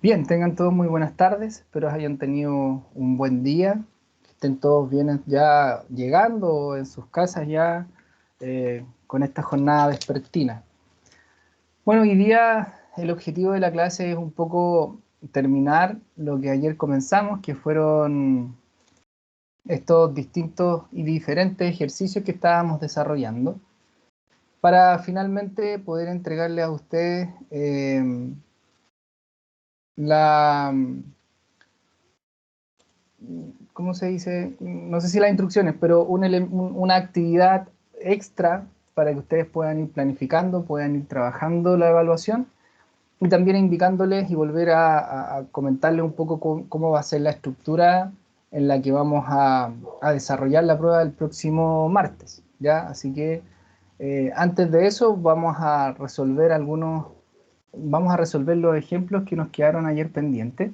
Bien, tengan todos muy buenas tardes, espero hayan tenido un buen día, que estén todos bien ya llegando en sus casas ya con esta jornada vespertina. Bueno, hoy día el objetivo de la clase es un poco terminar lo que ayer comenzamos, que fueron estos distintos y diferentes ejercicios que estábamos desarrollando, para finalmente poder entregarle a ustedes la ¿cómo se dice? No sé si las instrucciones, pero una actividad extra para que ustedes puedan ir planificando, puedan ir trabajando la evaluación y también indicándoles y volver a comentarles un poco cómo va a ser la estructura en la que vamos a desarrollar la prueba el próximo martes, ¿ya? Así que antes de eso vamos a resolver los ejemplos que nos quedaron ayer pendientes.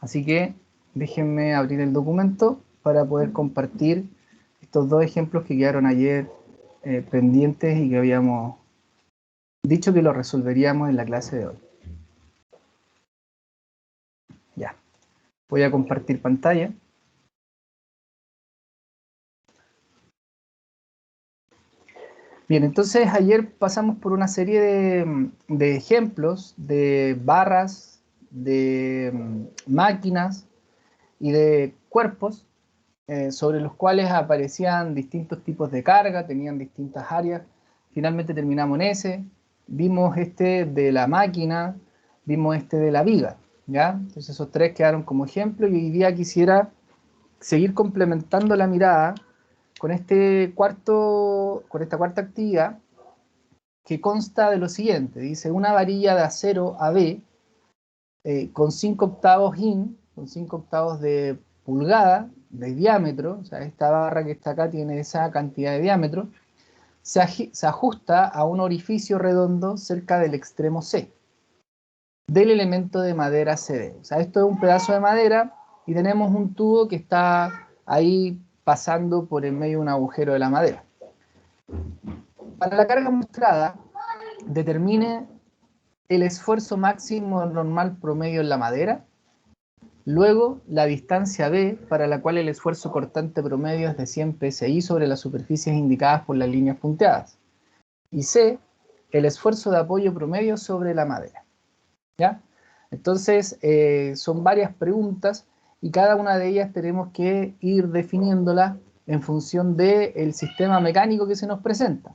Así que déjenme abrir el documento para poder compartir estos dos ejemplos que quedaron ayer pendientes y que habíamos dicho que los resolveríamos en la clase de hoy. Ya, voy a compartir pantalla. Bien, entonces ayer pasamos por una serie de ejemplos de barras, de máquinas y de cuerpos sobre los cuales aparecían distintos tipos de carga, tenían distintas áreas. Finalmente terminamos en ese, vimos este de la máquina, vimos este de la viga, ¿ya? Entonces esos tres quedaron como ejemplo y hoy día quisiera seguir complementando la mirada con con esta cuarta actividad que consta de lo siguiente. Dice una varilla de acero AB con 5 octavos in, con 5 octavos de pulgada de diámetro, o sea, esta barra que está acá tiene esa cantidad de diámetro, se ajusta a un orificio redondo cerca del extremo C del elemento de madera CD. O sea, esto es un pedazo de madera y tenemos un tubo que está ahí pasando por el medio de un agujero de la madera. Para la carga mostrada, determine el esfuerzo máximo normal promedio en la madera. Luego, la distancia B, para la cual el esfuerzo cortante promedio es de 100 psi sobre las superficies indicadas por las líneas punteadas. Y C, el esfuerzo de apoyo promedio sobre la madera. ¿Ya? Entonces, son varias preguntas y cada una de ellas tenemos que ir definiéndola en función del sistema mecánico que se nos presenta.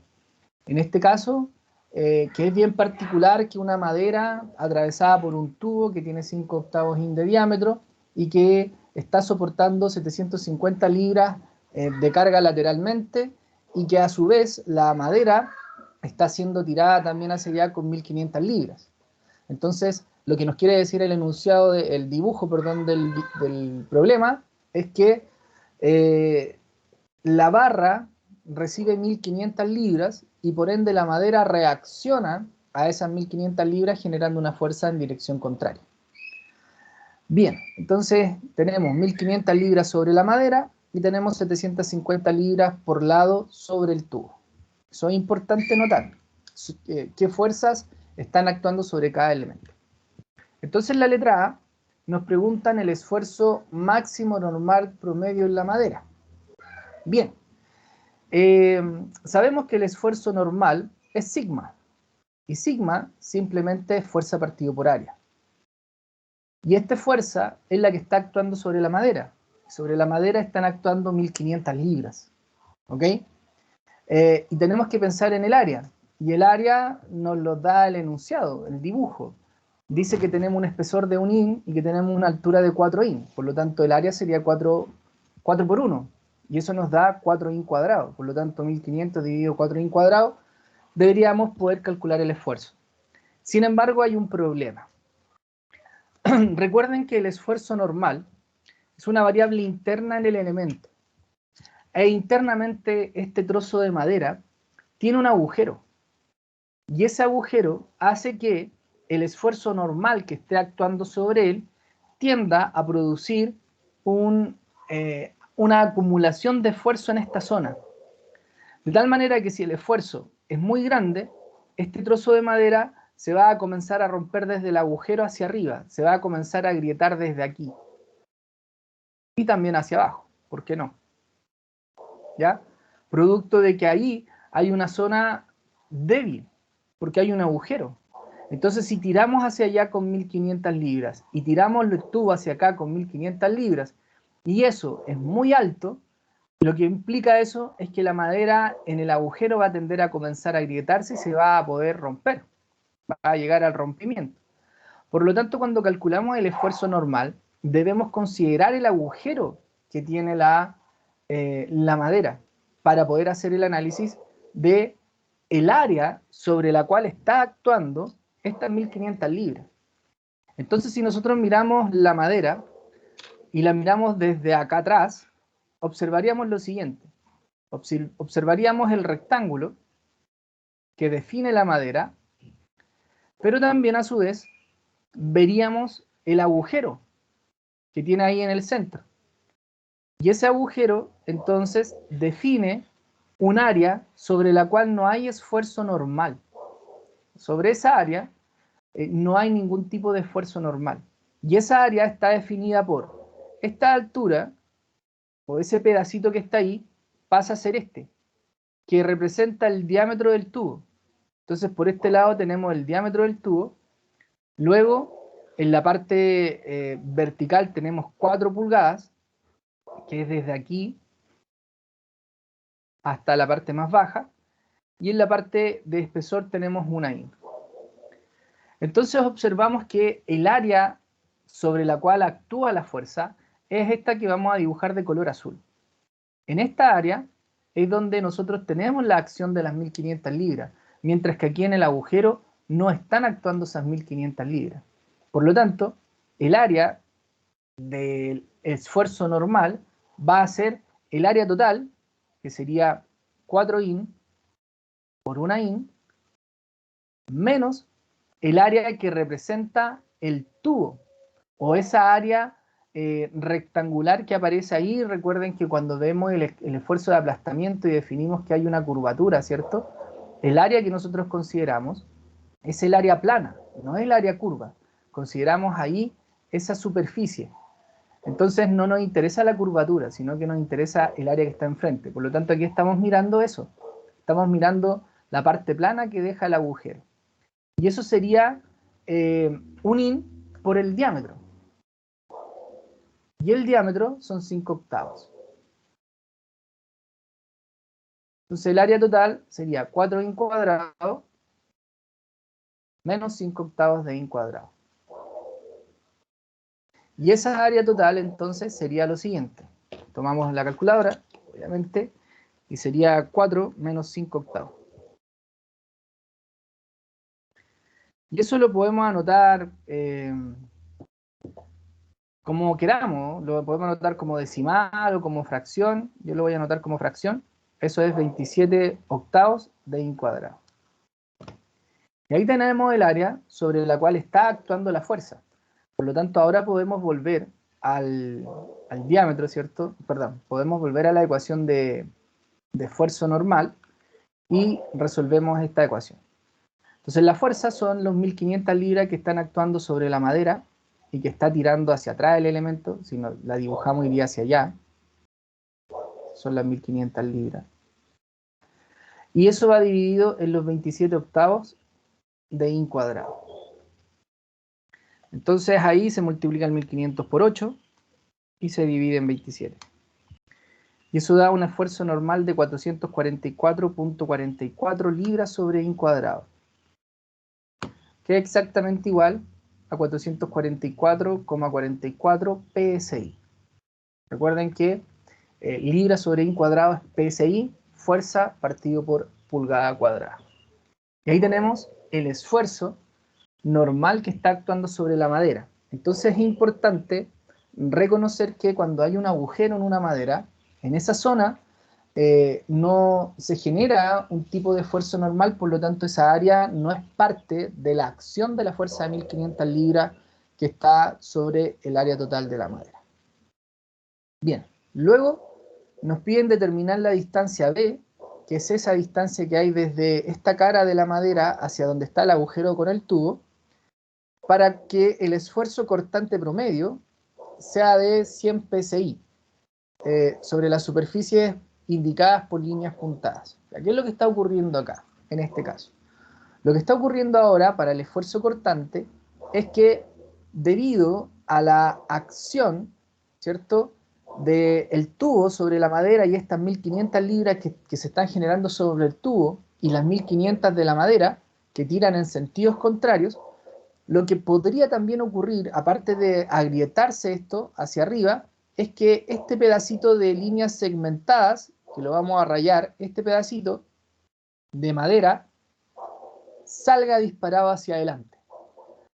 En este caso, que es bien particular, que una madera atravesada por un tubo que tiene 5 octavos in de diámetro y que está soportando 750 libras de carga lateralmente y que a su vez la madera está siendo tirada también hacia allá con 1500 libras. Entonces, lo que nos quiere decir el enunciado, el dibujo, perdón, del problema es que la barra recibe 1500 libras y por ende la madera reacciona a esas 1500 libras generando una fuerza en dirección contraria. Bien, entonces tenemos 1500 libras sobre la madera y tenemos 750 libras por lado sobre el tubo. Eso es importante notar. ¿Qué fuerzas están actuando sobre cada elemento? Entonces la letra A nos preguntan el esfuerzo máximo normal promedio en la madera. Bien, sabemos que el esfuerzo normal es sigma, y sigma simplemente es fuerza partido por área. Y esta fuerza es la que está actuando sobre la madera. Sobre la madera están actuando 1500 libras. ¿Ok? Y tenemos que pensar en el área. Y el área nos lo da el enunciado, el dibujo. Dice que tenemos un espesor de 1 in y que tenemos una altura de 4 in. Por lo tanto, el área sería 4 por 1. Y eso nos da 4 in cuadrado. Por lo tanto, 1500 dividido 4 in cuadrado, deberíamos poder calcular el esfuerzo. Sin embargo, hay un problema. Recuerden que el esfuerzo normal es una variable interna en el elemento. E internamente este trozo de madera tiene un agujero. Y ese agujero hace que el esfuerzo normal que esté actuando sobre él tienda a producir una acumulación de esfuerzo en esta zona. De tal manera que si el esfuerzo es muy grande, este trozo de madera se va a comenzar a romper desde el agujero hacia arriba, se va a comenzar a agrietar desde aquí. Y también hacia abajo, ¿por qué no? ¿Ya? Producto de que ahí hay una zona débil, porque hay un agujero. Entonces, si tiramos hacia allá con 1500 libras y tiramos el tubo hacia acá con 1500 libras, y eso es muy alto, lo que implica eso es que la madera en el agujero va a tender a comenzar a agrietarse y se va a poder romper, va a llegar al rompimiento. Por lo tanto, cuando calculamos el esfuerzo normal, debemos considerar el agujero que tiene la madera para poder hacer el análisis de el área sobre la cual está actuando estas 1500 libras. Entonces, si nosotros miramos la madera y la miramos desde acá atrás, observaríamos lo siguiente. Observaríamos el rectángulo que define la madera, pero también a su vez veríamos el agujero que tiene ahí en el centro. Y ese agujero entonces define un área sobre la cual no hay esfuerzo normal. Sobre esa área no hay ningún tipo de esfuerzo normal. Y esa área está definida por esta altura, o ese pedacito que está ahí, pasa a ser este, que representa el diámetro del tubo. Entonces por este lado tenemos el diámetro del tubo. Luego en la parte vertical tenemos 4 pulgadas, que es desde aquí hasta la parte más baja, y en la parte de espesor tenemos 1 in. Entonces observamos que el área sobre la cual actúa la fuerza es esta que vamos a dibujar de color azul. En esta área es donde nosotros tenemos la acción de las 1500 libras, mientras que aquí en el agujero no están actuando esas 1500 libras. Por lo tanto, el área del esfuerzo normal va a ser el área total, que sería 4 in por 1 in, menos el área que representa el tubo, o esa área rectangular que aparece ahí. Recuerden que cuando vemos el esfuerzo de aplastamiento y definimos que hay una curvatura, ¿cierto? El área que nosotros consideramos es el área plana, no es el área curva. Consideramos ahí esa superficie. Entonces no nos interesa la curvatura, sino que nos interesa el área que está enfrente. Por lo tanto, aquí estamos mirando eso. Estamos mirando la parte plana que deja el agujero. Y eso sería 1 in por el diámetro. Y el diámetro son 5 octavos. Entonces el área total sería 4 in cuadrado menos 5 octavos de in cuadrado. Y esa área total entonces sería lo siguiente. Tomamos la calculadora, obviamente, y sería 4 menos 5 octavos. Y eso lo podemos anotar como queramos. Lo podemos anotar como decimal o como fracción. Yo lo voy a anotar como fracción. Eso es 27 octavos de in cuadrado. Y ahí tenemos el área sobre la cual está actuando la fuerza. Por lo tanto, ahora podemos volver al diámetro, ¿cierto? Perdón, podemos volver a la ecuación de esfuerzo normal y resolvemos esta ecuación. Entonces la fuerza son los 1500 libras que están actuando sobre la madera y que está tirando hacia atrás el elemento. Si no, la dibujamos iría hacia allá. Son las 1500 libras. Y eso va dividido en los 27 octavos de in cuadrado. Entonces ahí se multiplica el 1500 por 8 y se divide en 27. Y eso da un esfuerzo normal de 444.44 libras sobre in cuadrado, que es exactamente igual a 444,44 PSI. Recuerden que libras sobre in cuadrado es PSI, fuerza partido por pulgada cuadrada. Y ahí tenemos el esfuerzo normal que está actuando sobre la madera. Entonces es importante reconocer que cuando hay un agujero en una madera, en esa zona no se genera un tipo de esfuerzo normal, por lo tanto esa área no es parte de la acción de la fuerza de 1500 libras que está sobre el área total de la madera. Bien, luego nos piden determinar la distancia B, que es esa distancia que hay desde esta cara de la madera hacia donde está el agujero con el tubo, para que el esfuerzo cortante promedio sea de 100 psi sobre las superficies indicadas por líneas puntadas. ¿Qué es lo que está ocurriendo acá, en este caso? Lo que está ocurriendo ahora para el esfuerzo cortante es que debido a la acción, ¿cierto?, del tubo sobre la madera y estas 1500 libras que se están generando sobre el tubo y las 1500 de la madera que tiran en sentidos contrarios, lo que podría también ocurrir, aparte de agrietarse esto hacia arriba, es que este pedacito de líneas segmentadas, que lo vamos a rayar, este pedacito de madera, salga disparado hacia adelante.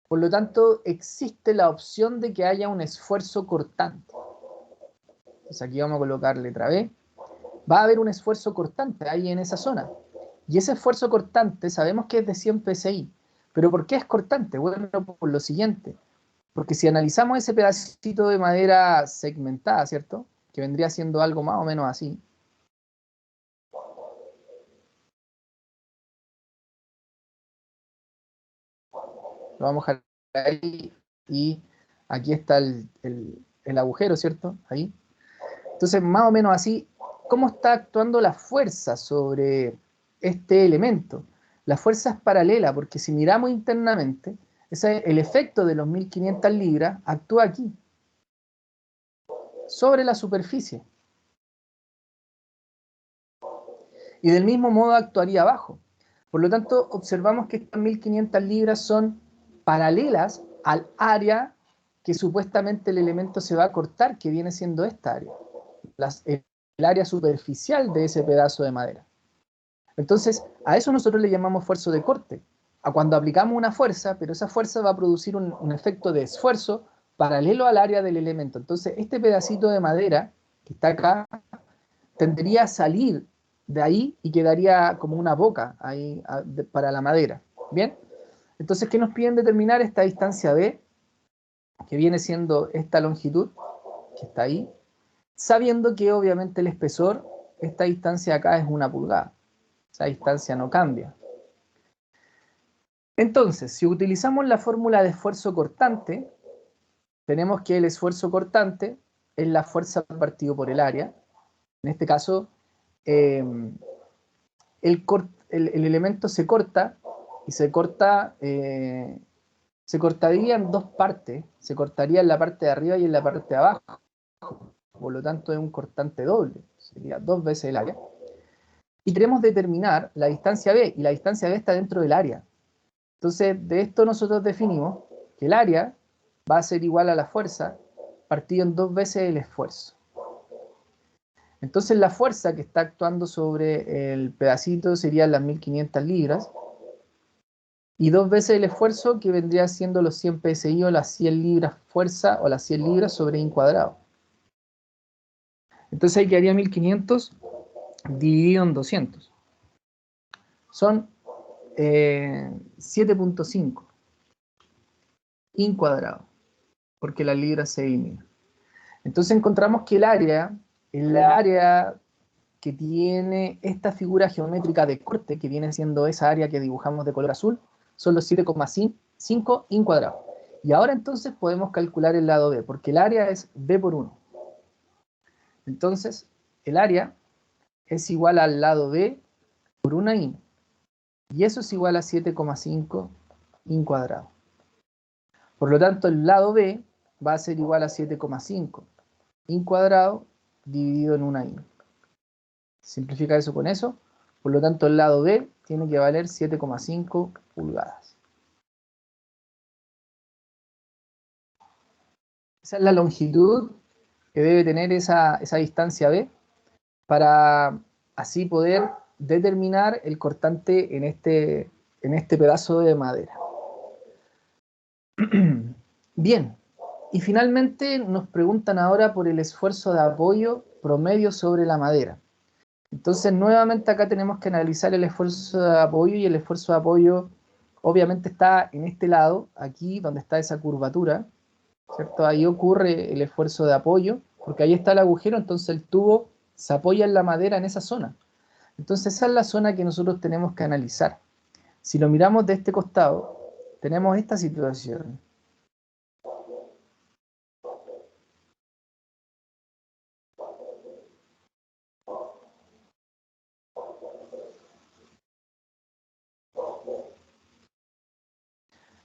Por lo tanto, existe la opción de que haya un esfuerzo cortante. Entonces aquí vamos a colocar letra B. Va a haber un esfuerzo cortante ahí en esa zona. Y ese esfuerzo cortante sabemos que es de 100 psi. ¿Pero por qué es cortante? Bueno, por lo siguiente. Porque si analizamos ese pedacito de madera segmentada, ¿cierto?, que vendría siendo algo más o menos así. Lo vamos a dejar ahí y aquí está el agujero, ¿cierto? Ahí. Entonces, más o menos así, ¿cómo está actuando la fuerza sobre este elemento? La fuerza es paralela, porque si miramos internamente, el efecto de los 1500 libras actúa aquí, sobre la superficie. Y del mismo modo actuaría abajo. Por lo tanto, observamos que estas 1500 libras son paralelas al área que supuestamente el elemento se va a cortar, que viene siendo esta área, el área superficial de ese pedazo de madera. Entonces, a eso nosotros le llamamos esfuerzo de corte, a cuando aplicamos una fuerza, pero esa fuerza va a producir un efecto de esfuerzo paralelo al área del elemento. Entonces, este pedacito de madera que está acá tendería a salir de ahí y quedaría como una boca ahí para la madera. ¿Bien? Entonces, ¿qué nos piden determinar? Esta distancia B, que viene siendo esta longitud, que está ahí, sabiendo que obviamente el espesor, esta distancia acá es 1 pulgada. Esa distancia no cambia. Entonces, si utilizamos la fórmula de esfuerzo cortante, tenemos que el esfuerzo cortante es la fuerza partido por el área. En este caso, el elemento se corta y se cortaría en 2 partes. Se cortaría en la parte de arriba y en la parte de abajo. Por lo tanto, es un cortante doble. Sería 2 veces el área. Y queremos determinar la distancia B, y la distancia B está dentro del área. Entonces, de esto nosotros definimos que el área va a ser igual a la fuerza partido en 2 veces el esfuerzo. Entonces la fuerza que está actuando sobre el pedacito serían las 1500 libras y 2 veces el esfuerzo, que vendría siendo los 100 psi o las 100 libras fuerza o las 100 libras sobre i cuadrado. Entonces ahí quedaría 1500 dividido en 200. Son 7.5 i cuadrado, porque la libra se elimina. Entonces encontramos que el área que tiene esta figura geométrica de corte, que viene siendo esa área que dibujamos de color azul, son los 7,5 i cuadrado. Y ahora entonces podemos calcular el lado B, porque el área es B por 1. Entonces, el área es igual al lado B por 1 i. Y eso es igual a 7,5 i cuadrado. Por lo tanto, el lado B va a ser igual a 7,5 i cuadrado dividido en 1 i. Simplifica eso con eso. Por lo tanto, el lado B tiene que valer 7,5 pulgadas. Esa es la longitud que debe tener esa distancia B para así poder determinar el cortante en este pedazo de madera. Bien, y finalmente nos preguntan ahora por el esfuerzo de apoyo promedio sobre la madera. Entonces, nuevamente acá tenemos que analizar el esfuerzo de apoyo, y el esfuerzo de apoyo obviamente está en este lado, aquí donde está esa curvatura, ¿cierto? Ahí ocurre el esfuerzo de apoyo, porque ahí está el agujero, entonces el tubo se apoya en la madera en esa zona. Entonces esa es la zona que nosotros tenemos que analizar. Si lo miramos de este costado, tenemos esta situación.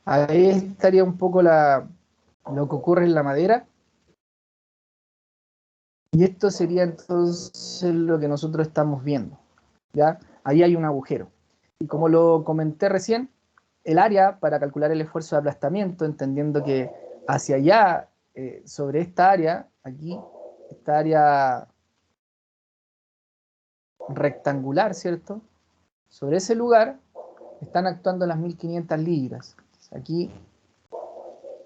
Ahí estaría un poco lo que ocurre en la madera. Y esto sería entonces lo que nosotros estamos viendo. ¿Ya? Ahí hay un agujero. Y como lo comenté recién, el área para calcular el esfuerzo de aplastamiento, entendiendo que hacia allá, sobre esta área, aquí, esta área rectangular, ¿cierto? Sobre ese lugar están actuando las 1500 libras. Aquí,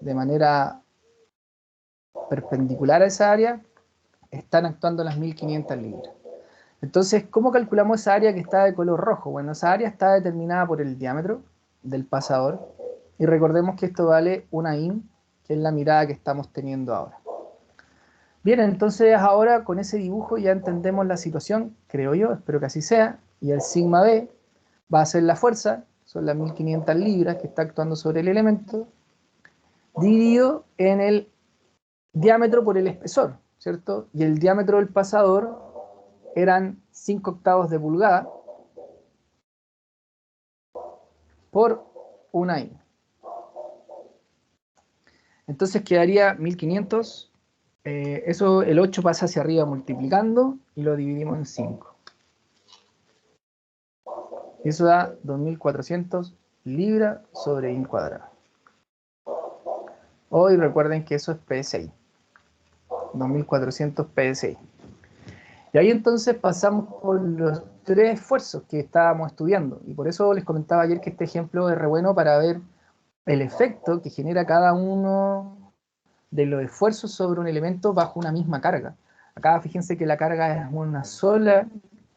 de manera perpendicular a esa área, están actuando las 1500 libras. Entonces, ¿cómo calculamos esa área que está de color rojo? Bueno, esa área está determinada por el diámetro del pasador. Y recordemos que esto vale una IN, que es la mirada que estamos teniendo ahora. Bien, entonces ahora con ese dibujo ya entendemos la situación, creo yo, espero que así sea. Y el sigma B va a ser la fuerza, son las 1500 libras que está actuando sobre el elemento, dividido en el diámetro por el espesor, ¿cierto? Y el diámetro del pasador eran 5/8 de pulgada por una I. Entonces quedaría 1500, eso el 8 pasa hacia arriba multiplicando y lo dividimos en 5. Eso da 2400 libras sobre I cuadrado. Hoy recuerden que eso es PSI, 2400 PSI. Y ahí entonces pasamos por los 3 esfuerzos que estábamos estudiando. Y por eso les comentaba ayer que este ejemplo es re bueno para ver el efecto que genera cada uno de los esfuerzos sobre un elemento bajo una misma carga. Acá fíjense que la carga es una sola,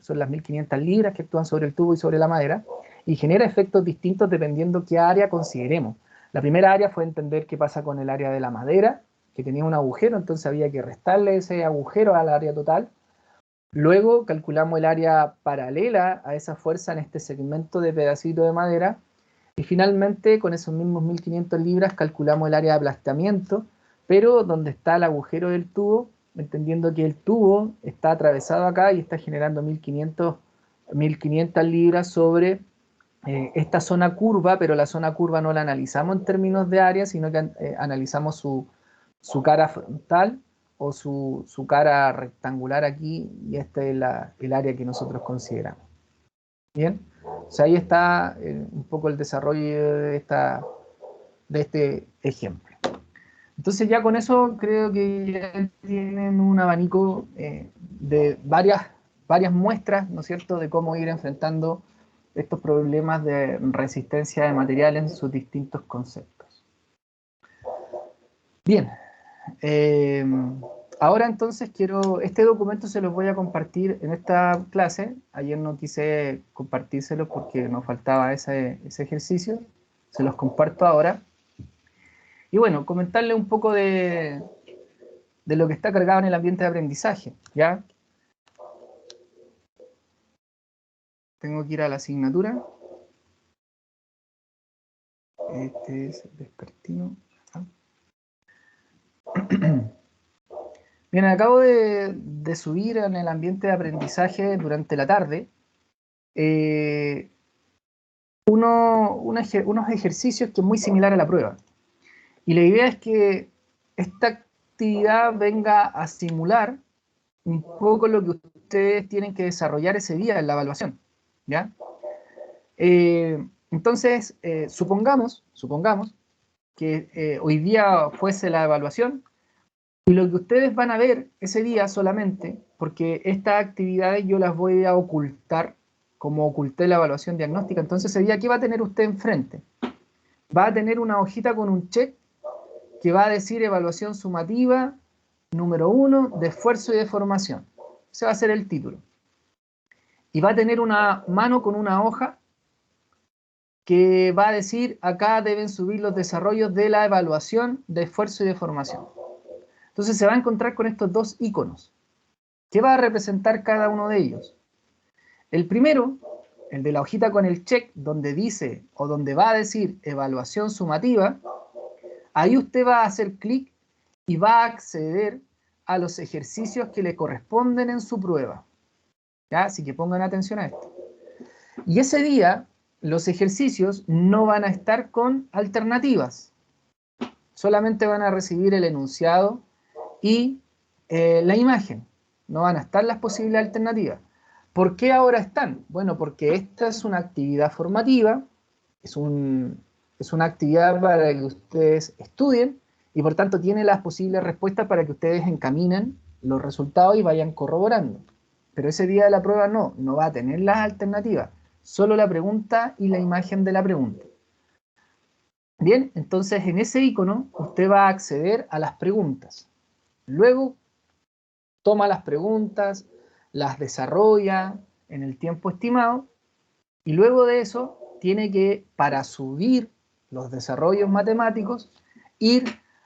son las 1500 libras que actúan sobre el tubo y sobre la madera, y genera efectos distintos dependiendo qué área consideremos. La primera área fue entender qué pasa con el área de la madera, que tenía un agujero, entonces había que restarle ese agujero al área total. Luego calculamos el área paralela a esa fuerza en este segmento de pedacito de madera, y finalmente con esos mismos 1500 libras calculamos el área de aplastamiento, pero donde está el agujero del tubo, entendiendo que el tubo está atravesado acá y está generando 1500 libras sobre esta zona curva, pero la zona curva no la analizamos en términos de área, sino que analizamos su cara frontal o su cara rectangular aquí, y este es el área que nosotros consideramos. Bien, o sea, ahí está un poco el desarrollo de este ejemplo. Entonces ya con eso creo que ya tienen un abanico de varias muestras, ¿no es cierto?, de cómo ir enfrentando estos problemas de resistencia de material en sus distintos conceptos. Bien, ahora entonces este documento se los voy a compartir en esta clase. Ayer no quise compartírselo porque nos faltaba ese ejercicio. Se los comparto ahora. Y bueno, comentarle un poco de lo que está cargado en el ambiente de aprendizaje, ¿ya? Tengo que ir a la asignatura. Este es el despertino. Bien, acabo de subir en el ambiente de aprendizaje durante la tarde unos ejercicios que es muy similar a la prueba. Y la idea es que esta actividad venga a simular un poco lo que ustedes tienen que desarrollar ese día en la evaluación, ¿ya? Entonces, supongamos que hoy día fuese la evaluación, y lo que ustedes van a ver ese día solamente, porque estas actividades yo las voy a ocultar, como oculté la evaluación diagnóstica, entonces ese día, ¿qué va a tener usted enfrente? Va a tener una hojita con un check que va a decir evaluación sumativa número 1 de esfuerzo y de formación. Ese va a ser el título. Y va a tener una mano con una hoja que va a decir acá deben subir los desarrollos de la evaluación de esfuerzo y de formación. Entonces se va a encontrar con estos dos iconos. ¿Qué va a representar cada uno de ellos? El primero, el de la hojita con el check, donde dice o donde va a decir evaluación sumativa, ahí usted va a hacer clic y va a acceder a los ejercicios que le corresponden en su prueba. ¿Ya? Así que pongan atención a esto. Y ese día, los ejercicios no van a estar con alternativas. Solamente van a recibir el enunciado y la imagen. No van a estar las posibles alternativas. ¿Por qué ahora están? Bueno, porque esta es una actividad formativa, es una actividad para que ustedes estudien y por tanto tiene las posibles respuestas para que ustedes encaminen los resultados y vayan corroborando. Pero ese día de la prueba no va a tener las alternativas, solo la pregunta y la imagen de la pregunta. Bien, entonces en ese icono usted va a acceder a las preguntas. Luego toma las preguntas, las desarrolla en el tiempo estimado y luego de eso tiene que, para subir los desarrollos matemáticos, ir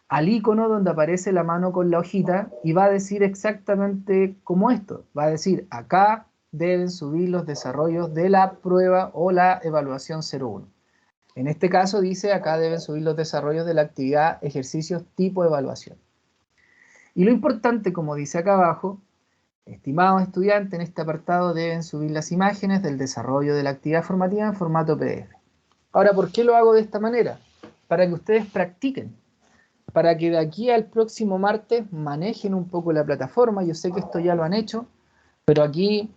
al icono donde aparece la mano con la hojita y va a decir exactamente como esto. Va a decir, acá deben subir los desarrollos de la prueba o la evaluación 01. En este caso dice, acá deben subir los desarrollos de la actividad ejercicios tipo evaluación. Y lo importante, como dice acá abajo, estimados estudiantes, en este apartado deben subir las imágenes del desarrollo de la actividad formativa en formato PDF. Ahora, ¿por qué lo hago de esta manera? Para que ustedes practiquen, para que de aquí al próximo martes manejen un poco la plataforma. Yo sé que esto ya lo han hecho, pero aquí,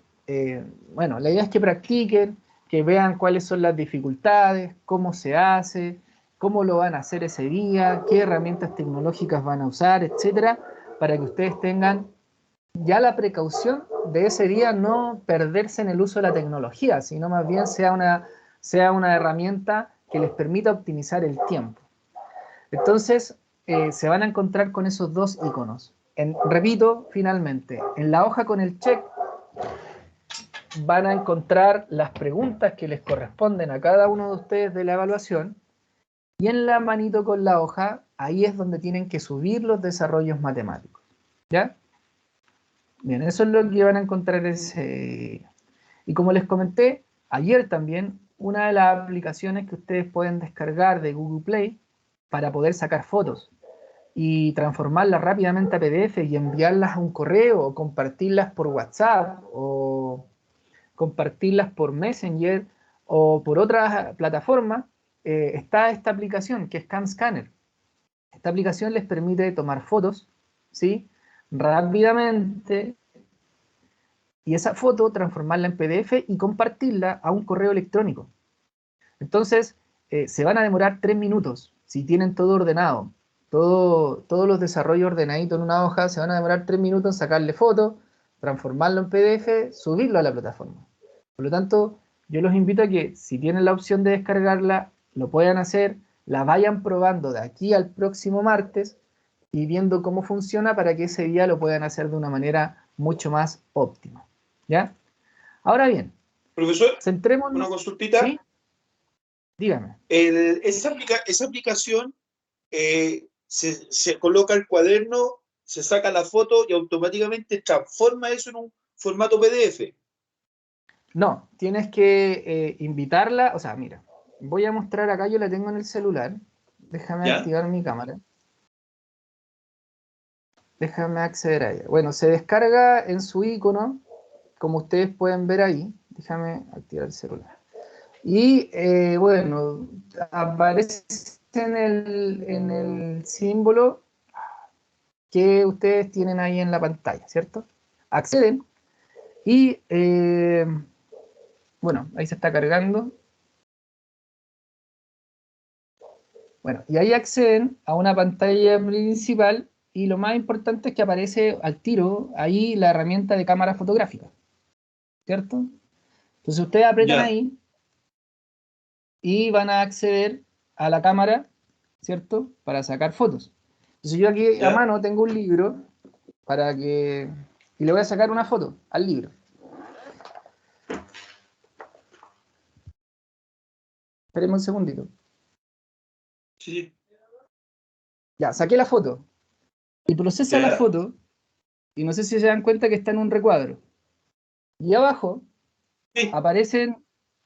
bueno, la idea es que practiquen, que vean cuáles son las dificultades, cómo se hace, cómo lo van a hacer ese día, qué herramientas tecnológicas van a usar, etcétera, para que ustedes tengan ya la precaución de ese día no perderse en el uso de la tecnología, sino más bien sea una herramienta que les permita optimizar el tiempo. Entonces, se van a encontrar con esos dos iconos. Repito, finalmente, en la hoja con el check van a encontrar las preguntas que les corresponden a cada uno de ustedes de la evaluación y en la manito con la hoja, ahí es donde tienen que subir los desarrollos matemáticos. ¿Ya? Bien, eso es lo que van a encontrar ese. Y como les comenté ayer también, una de las aplicaciones que ustedes pueden descargar de Google Play para poder sacar fotos y transformarlas rápidamente a PDF y enviarlas a un correo o compartirlas por WhatsApp o compartirlas por Messenger o por otras plataformas, está esta aplicación que es CamScanner. Esta aplicación les permite tomar fotos, ¿sí? Rápidamente y esa foto transformarla en PDF y compartirla a un correo electrónico. Entonces, se van a demorar 3 minutos si tienen todo ordenado. Todos los desarrollos ordenaditos en una hoja, se van a demorar 3 minutos en sacarle foto, transformarlo en PDF, subirlo a la plataforma. Por lo tanto, yo los invito a que si tienen la opción de descargarla, lo puedan hacer, la vayan probando de aquí al próximo martes y viendo cómo funciona para que ese día lo puedan hacer de una manera mucho más óptima. ¿Ya? Ahora bien, profesor, centrémonos. una consultita. ¿Sí? Dígame. Esa aplicación se coloca el cuaderno, se saca la foto y automáticamente transforma eso en un formato PDF. No, tienes que invitarla. O sea, mira, voy a mostrar acá, yo la tengo en el celular. Déjame ¿Ya? activar mi cámara. Déjame acceder a ella. Bueno, se descarga en su icono, como ustedes pueden ver ahí. Déjame activar el celular. Y bueno, aparece en el símbolo que ustedes tienen ahí en la pantalla, ¿cierto? Acceden y bueno, ahí se está cargando. Bueno, y ahí acceden a una pantalla principal y lo más importante es que aparece al tiro ahí la herramienta de cámara fotográfica, ¿cierto? Entonces ustedes apretan Ya. ahí y van a acceder a la cámara, ¿cierto? Para sacar fotos. Entonces yo aquí a Ya. mano tengo un libro para que... y le voy a sacar una foto al libro. Espérenme un segundito. Sí. Ya, saqué la foto. Y procesa la Ya. foto y no sé si se dan cuenta que está en un recuadro. Y abajo Sí.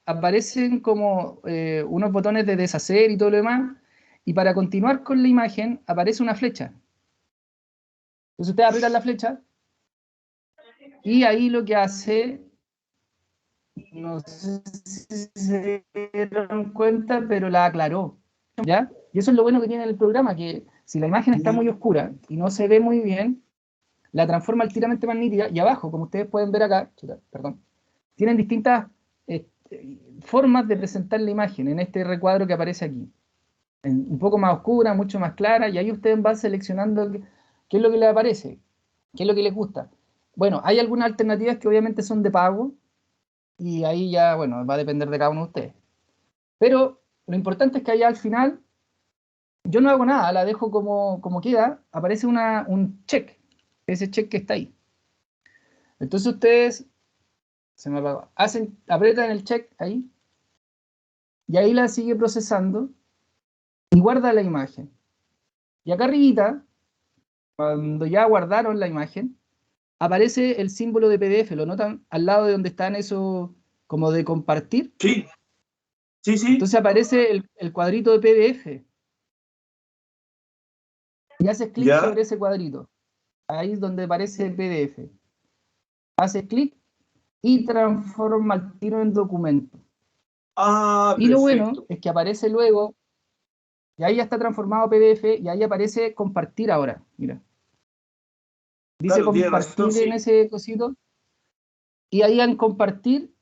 aparecen como unos botones de deshacer y todo lo demás, y para continuar con la imagen aparece una flecha. Entonces ustedes aprietan la flecha, y ahí lo que hace, no sé si se dieron cuenta, pero la aclaró, ¿ya? Y eso es lo bueno que tiene el programa, que si la imagen está muy oscura y no se ve muy bien, la transforma altamente más nítida, y abajo, como ustedes pueden ver acá, perdón, tienen distintas formas de presentar la imagen en este recuadro que aparece aquí. Un poco más oscura, mucho más clara, y ahí ustedes van seleccionando qué es lo que les aparece, qué es lo que les gusta. Bueno, hay algunas alternativas que obviamente son de pago, y ahí ya, bueno, va a depender de cada uno de ustedes. Pero lo importante es que allá al final, yo no hago nada, la dejo como queda, aparece un check, ese check que está ahí. Entonces ustedes, se me apagó, aprietan el check ahí, y ahí la sigue procesando, y guarda la imagen. Y acá arribita, cuando ya guardaron la imagen, aparece el símbolo de PDF, ¿lo notan? Al lado de donde están esos como de compartir. Sí, sí, sí. Entonces aparece el cuadrito de PDF, y haces clic Ya. sobre ese cuadrito. Ahí es donde aparece PDF. Haces clic y transforma el tiro en documento. Ah, Y lo bueno perfecto. es que aparece luego, y ahí ya está transformado PDF, y ahí aparece compartir ahora. Mira, dice Claro, tiene razón, compartir en sí. ese cosito, y ahí en compartir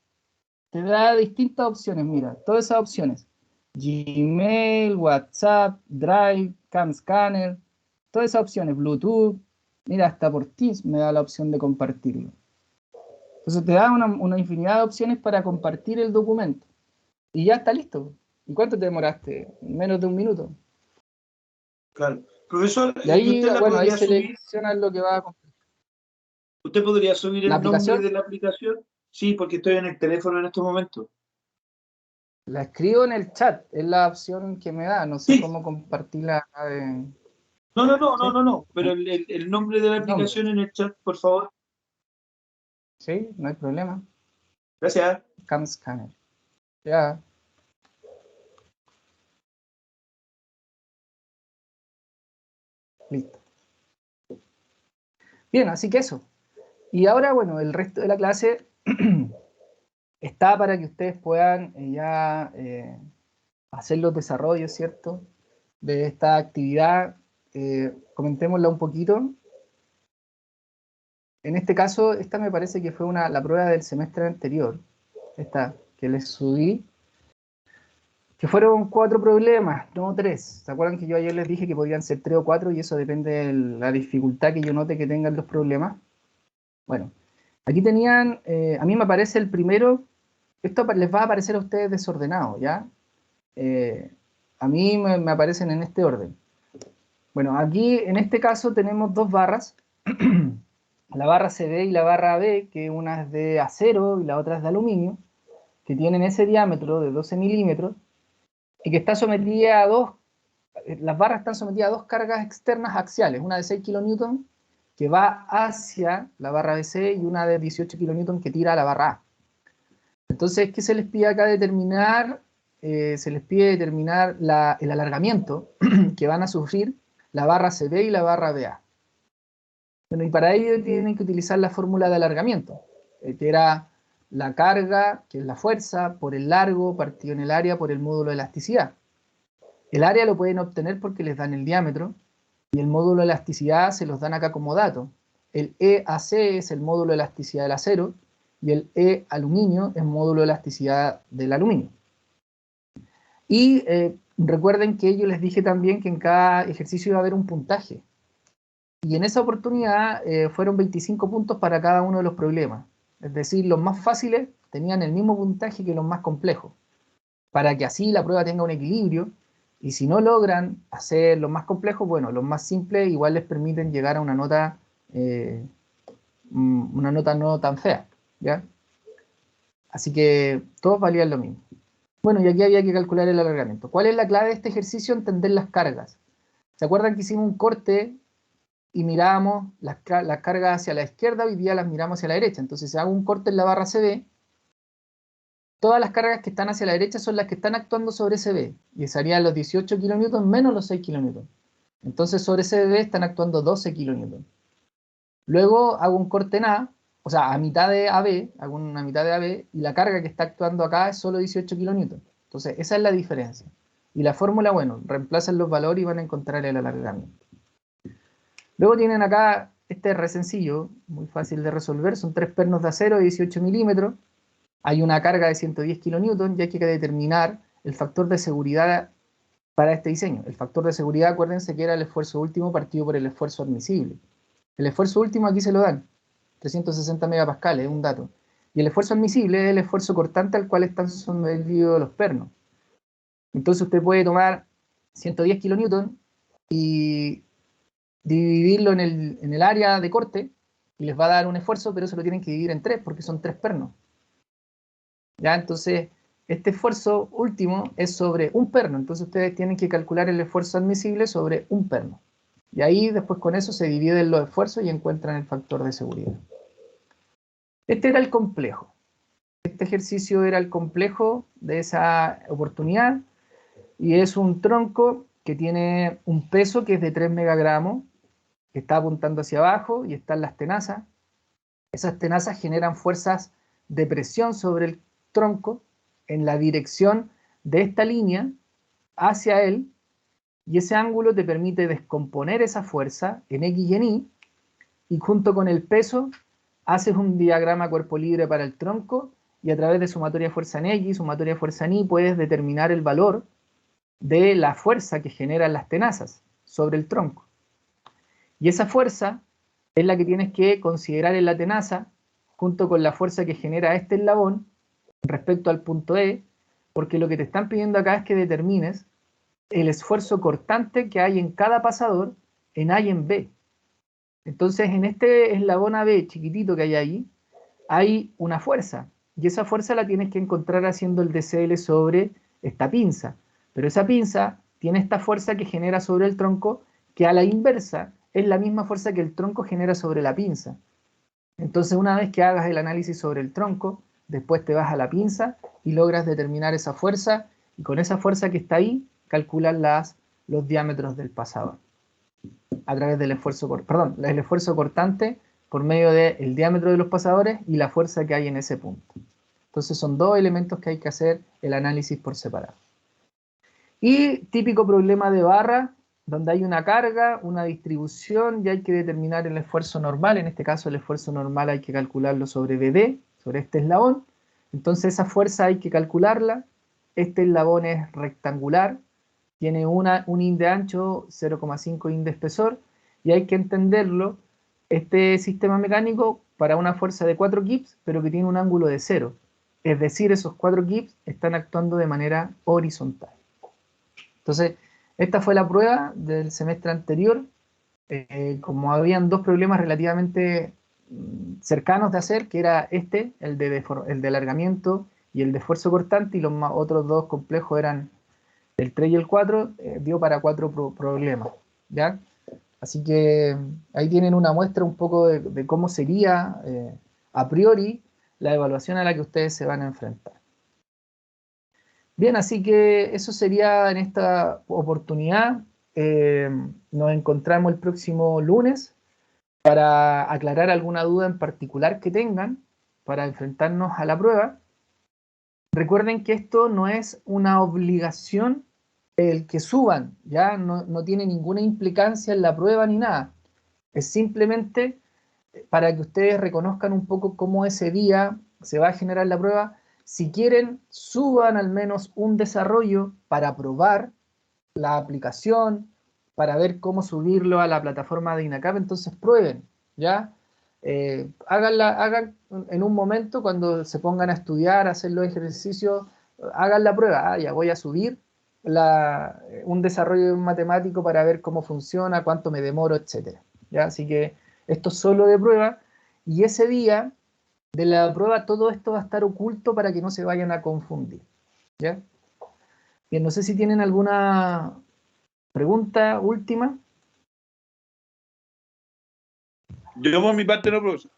te da distintas opciones. Mira, todas esas opciones: Gmail, WhatsApp, Drive, Cam Scanner, todas esas opciones, Bluetooth. Mira, hasta por Teams me da la opción de compartirlo. Entonces te da una infinidad de opciones para compartir el documento. Y ya está listo. ¿Y cuánto te demoraste? Menos de un minuto. Claro. Profesor, Y ¿y ahí, usted la bueno, ahí podría subir? seleccionas lo que va a compartir. ¿Usted podría subir La el nombre aplicación de la aplicación? Sí, porque estoy en el teléfono en estos momentos. la escribo en el chat, es la opción que me da. No sé Sí. cómo compartirla acá No, no, no, no, ¿sí? no, no. Pero el nombre de la El nombre. aplicación en el chat, por favor. Sí, no hay problema. Gracias. Cam Scanner. Ya, listo. Bien, así que eso. Y ahora, bueno, el resto de la clase está para que ustedes puedan ya hacer los desarrollos, ¿cierto? De esta actividad. Comentémosla un poquito. En este caso, esta me parece que fue la prueba del semestre anterior, esta que les subí, que fueron 4 problemas, no 3. ¿Se acuerdan que yo ayer les dije que podían ser 3 o 4 y eso depende de la dificultad que yo note que tengan los problemas? Bueno, aquí tenían, a mí me aparece el primero, esto les va a aparecer a ustedes desordenado, ¿ya? Eh, a mí me aparecen en este orden. Bueno, aquí en este caso tenemos dos barras, la barra CD y la barra AB, que una es de acero y la otra es de aluminio, que tienen ese diámetro de 12 milímetros y que está sometida a las barras están sometidas a dos cargas externas axiales, una de 6 kilonewton que va hacia la barra BC y una de 18 kilonewton que tira a la barra A. Entonces, ¿qué se les pide acá determinar? Se les pide determinar el alargamiento que van a sufrir la barra CD y la barra BA. Bueno, y para ello tienen que utilizar la fórmula de alargamiento, que era la carga, que es la fuerza, por el largo partido en el área por el módulo de elasticidad. El área lo pueden obtener porque les dan el diámetro, y el módulo de elasticidad se los dan acá como dato. El EAC es el módulo de elasticidad del acero, y el E aluminio es módulo de elasticidad del aluminio. Y recuerden que yo les dije también que en cada ejercicio iba a haber un puntaje. Y en esa oportunidad fueron 25 puntos para cada uno de los problemas. Es decir, los más fáciles tenían el mismo puntaje que los más complejos, para que así la prueba tenga un equilibrio. Y si no logran hacer los más complejos, bueno, los más simples igual les permiten llegar a eh, una nota no tan fea, ¿ya? Así que todos valían lo mismo. Bueno, y aquí había que calcular el alargamiento. ¿Cuál es la clave de este ejercicio? Entender las cargas. ¿Se acuerdan que hicimos un corte y mirábamos las cargas hacia la izquierda? Hoy día las miramos hacia la derecha. Entonces, si hago un corte en la barra CD, todas las cargas que están hacia la derecha son las que están actuando sobre ese B, y serían los 18 kilonewton menos los 6 kilonewton. Entonces sobre ese B están actuando 12 kilonewton. Luego hago un corte en A, o sea, a mitad de AB, hago una mitad de AB, y la carga que está actuando acá es solo 18 kilonewton. Entonces, esa es la diferencia. Y la fórmula, bueno, reemplazan los valores y van a encontrar el alargamiento. Luego tienen acá, este es re sencillo, muy fácil de resolver, son 3 pernos de acero de 18 milímetros, hay una carga de 110 kilonewton y hay que determinar el factor de seguridad para este diseño. El factor de seguridad, acuérdense que era el esfuerzo último partido por el esfuerzo admisible. El esfuerzo último aquí se lo dan, 360 megapascales, es un dato. Y el esfuerzo admisible es el esfuerzo cortante al cual están sometidos los pernos. Entonces usted puede tomar 110 kilonewton y dividirlo en el área de corte y les va a dar un esfuerzo, pero eso lo tienen que dividir en 3 porque son 3 pernos. ¿Ya? Entonces, este esfuerzo último es sobre un perno. Entonces ustedes tienen que calcular el esfuerzo admisible sobre un perno. Y ahí después con eso se dividen los esfuerzos y encuentran el factor de seguridad. Este era el complejo. Este ejercicio era el complejo de esa oportunidad y es un tronco que tiene un peso que es de 3 megagramos, que está apuntando hacia abajo y están las tenazas. Esas tenazas generan fuerzas de presión sobre el tronco en la dirección de esta línea hacia él, y ese ángulo te permite descomponer esa fuerza en X y en Y junto con el peso haces un diagrama cuerpo libre para el tronco, y a través de sumatoria de fuerza en X, sumatoria de fuerza en Y, puedes determinar el valor de la fuerza que generan las tenazas sobre el tronco. Y esa fuerza es la que tienes que considerar en la tenaza, junto con la fuerza que genera este eslabón respecto al punto E, porque lo que te están pidiendo acá es que determines el esfuerzo cortante que hay en cada pasador en A y en B. Entonces, en este eslabón AB chiquitito que hay ahí, hay una fuerza, y esa fuerza la tienes que encontrar haciendo el DCL sobre esta pinza. Pero esa pinza tiene esta fuerza que genera sobre el tronco, que a la inversa es la misma fuerza que el tronco genera sobre la pinza. Entonces, una vez que hagas el análisis sobre el tronco, después te vas a la pinza y logras determinar esa fuerza, y con esa fuerza que está ahí, calculas los diámetros del pasador a través del esfuerzo, el esfuerzo cortante por medio del diámetro de los pasadores y la fuerza que hay en ese punto. Entonces son dos elementos que hay que hacer el análisis por separado. Y típico problema de barra, donde hay una carga, una distribución, y hay que determinar el esfuerzo normal. En este caso el esfuerzo normal hay que calcularlo sobre BD, sobre este eslabón. Entonces esa fuerza hay que calcularla. Este eslabón es rectangular, tiene un índice de ancho, 0,5 índice de espesor, y hay que entenderlo, este sistema mecánico, para una fuerza de 4 kips, pero que tiene un ángulo de 0. Es decir, esos 4 kips están actuando de manera horizontal. Entonces, esta fue la prueba del semestre anterior. Como habían dos problemas relativamente cercanos de hacer, que era este, el de alargamiento y el de esfuerzo cortante, y los otros dos complejos eran el 3 y el 4, dio para 4 problemas, ¿ya? Así que ahí tienen una muestra un poco de cómo sería a priori la evaluación a la que ustedes se van a enfrentar. Bien, así que eso sería en esta oportunidad. Nos encontramos el próximo lunes para aclarar alguna duda en particular que tengan para enfrentarnos a la prueba. Recuerden que esto no es una obligación el que suban, ya no tiene ninguna implicancia en la prueba ni nada. Es simplemente para que ustedes reconozcan un poco cómo ese día se va a generar la prueba. Si quieren, suban al menos un desarrollo para probar la aplicación, para ver cómo subirlo a la plataforma de INACAP, entonces prueben, ¿ya? Hagan en un momento cuando se pongan a estudiar, a hacer los ejercicios, hagan la prueba. Ya voy a subir un desarrollo matemático para ver cómo funciona, cuánto me demoro, etcétera, ¿ya? Así que esto es solo de prueba, y ese día de la prueba todo esto va a estar oculto para que no se vayan a confundir, ¿ya? Bien, no sé si tienen alguna pregunta última. Yo por mi parte no, profesor.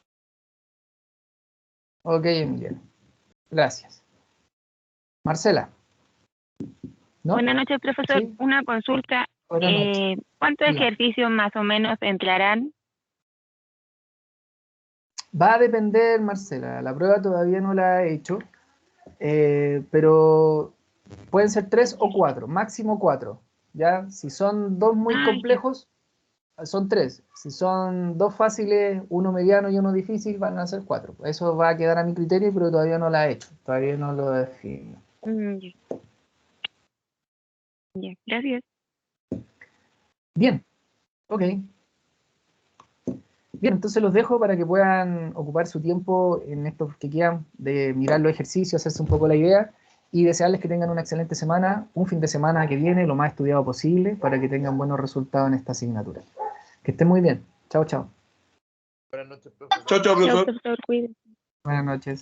Ok, Emiliano. Gracias. Marcela. ¿No? Buenas noches, profesor. ¿Sí? Una consulta. Buenas noches. ¿Cuántos Diga. ejercicios más o menos entrarán? Va a depender, Marcela. La prueba todavía no la he hecho, pero pueden ser 3 o 4, máximo 4. ¿Ya? Si son 2 muy Ya. complejos, son 3. Si son 2 fáciles, uno mediano y uno difícil, van a ser 4. Eso va a quedar a mi criterio, pero todavía no la he hecho. Todavía no lo defino. Ya. Ya, gracias. Bien, ok. Bien, entonces los dejo para que puedan ocupar su tiempo en estos que quedan de mirar los ejercicios, hacerse un poco la idea y desearles que tengan una excelente semana, un fin de semana que viene lo más estudiado posible para que tengan buenos resultados en esta asignatura. Que estén muy bien. Chao, chao. Chao, chao, Chao, profesor. profesor. Cuídese. Buenas noches.